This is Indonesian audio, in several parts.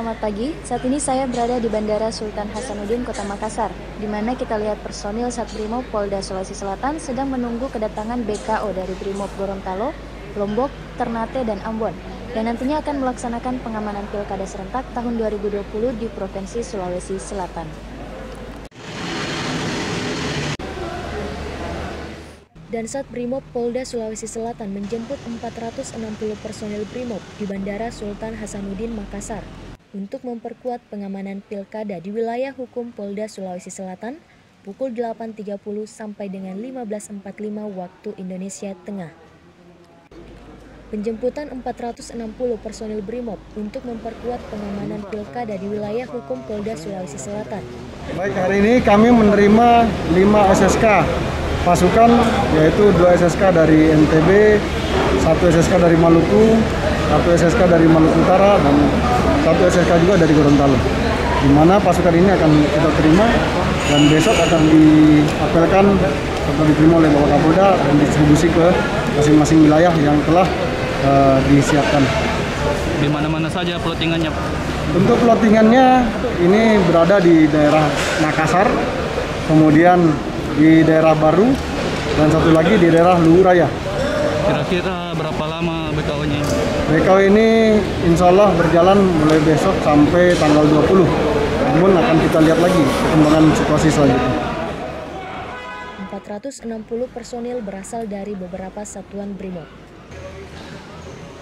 selamat pagi. Saat ini saya berada di Bandara Sultan Hasanuddin, Kota Makassar, di mana kita lihat personil Satbrimob Polda Sulawesi Selatan sedang menunggu kedatangan BKO dari Brimob Gorontalo, Lombok, Ternate, dan Ambon, yang nantinya akan melaksanakan pengamanan Pilkada serentak tahun 2020 di Provinsi Sulawesi Selatan. Dan Satbrimob Polda Sulawesi Selatan menjemput 460 personil Brimob di Bandara Sultan Hasanuddin, Makassar untuk memperkuat pengamanan Pilkada di wilayah hukum Polda Sulawesi Selatan pukul 8.30 sampai dengan 15.45 waktu Indonesia Tengah. Penjemputan 460 personil Brimob untuk memperkuat pengamanan Pilkada di wilayah hukum Polda Sulawesi Selatan. Baik, hari ini kami menerima 5 SSK pasukan, yaitu 2 SSK dari NTB, 1 SSK dari Maluku, 1 SSK dari Maluku Utara, dan 1 SSK juga dari Gorontalo. Di mana pasukan ini akan kita terima dan besok akan diapelkan atau diterima oleh Bapak Kapolda dan distribusi ke masing-masing wilayah yang telah disiapkan. Di mana-mana saja plottingannya? Untuk plottingannya ini berada di daerah Makassar, kemudian di daerah Baru, dan satu lagi di daerah Luwu Raya. Kira-kira berapa lama BKO-nya? BKO ini insya Allah berjalan mulai besok sampai tanggal 20. Namun akan kita lihat lagi perkembangan situasi selanjutnya. 460 personil berasal dari beberapa satuan Brimob.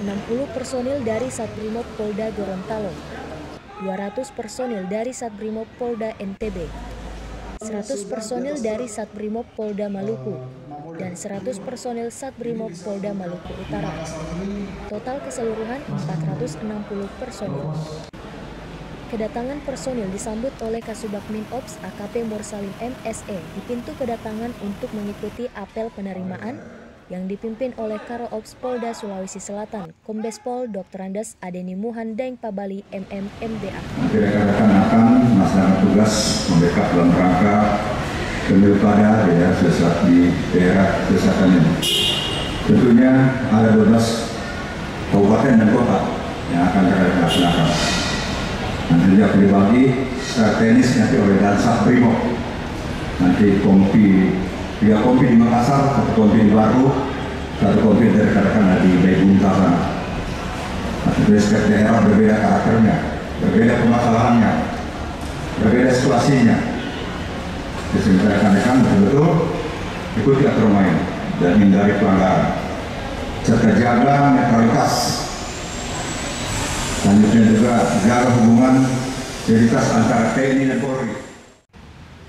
60 personil dari Satbrimob Polda Gorontalo. 200 personil dari Satbrimob Polda NTB. 100 personil dari Satbrimob Polda Maluku, dan 100 personil Satbrimob Polda Maluku Utara. Total keseluruhan 460 personil. Kedatangan personil disambut oleh Kasubag Minops AKP Mursalim MSE di pintu kedatangan untuk mengikuti apel penerimaan yang dipimpin oleh Karo-Ops Polda Sulawesi Selatan, Kombes Pol Dr. Andes Adeni Muhan Daeng Pabali MMMBA. Rekan-rekan akan melaksanakan tugas membackup dalam rangka pilkada ya, di daerah selatan ini. Tentunya ada 12 kabupaten dan kota yang akan kita laksanakan. Nanti akan dibagi secara teknis nanti oleh Dansat Brimob. Nanti 3 kompi di Makassar, 1 kompi di Baru, 1 kompi dari rekan-rekan di Baibunta sana. Nanti setiap daerah berbeda karakternya, berbeda permasalahannya, berbeda situasinya. Jadi rekan-rekan betul-betul ikuti aturan main dan hindari pelanggaran, serta jaga netralitas. Selanjutnya juga jaga hubungan soliditas antara TNI dan Polri.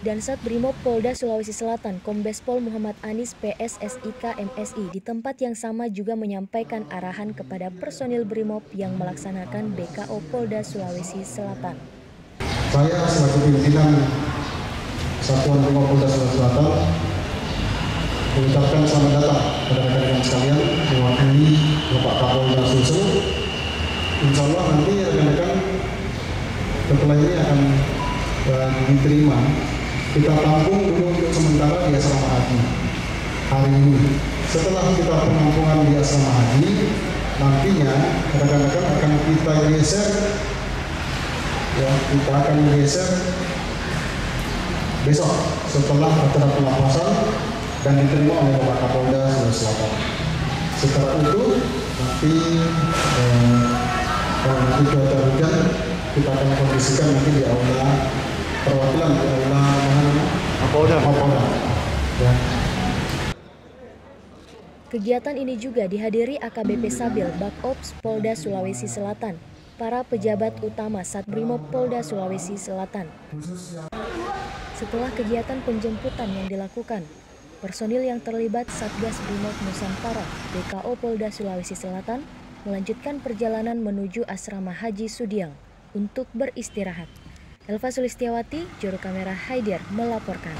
Dan Satbrimob Polda Sulawesi Selatan, Kombes Pol Muhammad Anis PSSIK MSI di tempat yang sama juga menyampaikan arahan kepada personil Brimob yang melaksanakan BKO Polda Sulawesi Selatan. Saya selaku pimpinan Satuan Brimob Polda Sulawesi Selatan mengucapkan selamat datang kepada rekan-rekan sekalian mewakili Bapak Kapolda Sulsel. Insya Allah nanti rekan-rekan setelah ini akan diterima. Kita tampung dulu untuk sementara di asrama haji hari ini. Setelah kita penampungan di asrama haji, nantinya rekan-rekan akan kita geser, ya, kita akan geser besok setelah acara pelepasan dan diterima oleh Bapak Kapolda Sulawesi Selatan. Setelah itu nanti kalau nanti cuaca hujan, kita akan kondisikan nanti di aula perwakilan di aula Mapolda. Ya. Kegiatan ini juga dihadiri AKBP Sabil Bakops Polda Sulawesi Selatan, para pejabat utama Satbrimob Polda Sulawesi Selatan. Setelah kegiatan penjemputan yang dilakukan, personil yang terlibat Satgas Brimob Nusantara BKO Polda Sulawesi Selatan melanjutkan perjalanan menuju asrama Haji Sudiang untuk beristirahat. Elva Sulistiawati, juru kamera Haidir melaporkan.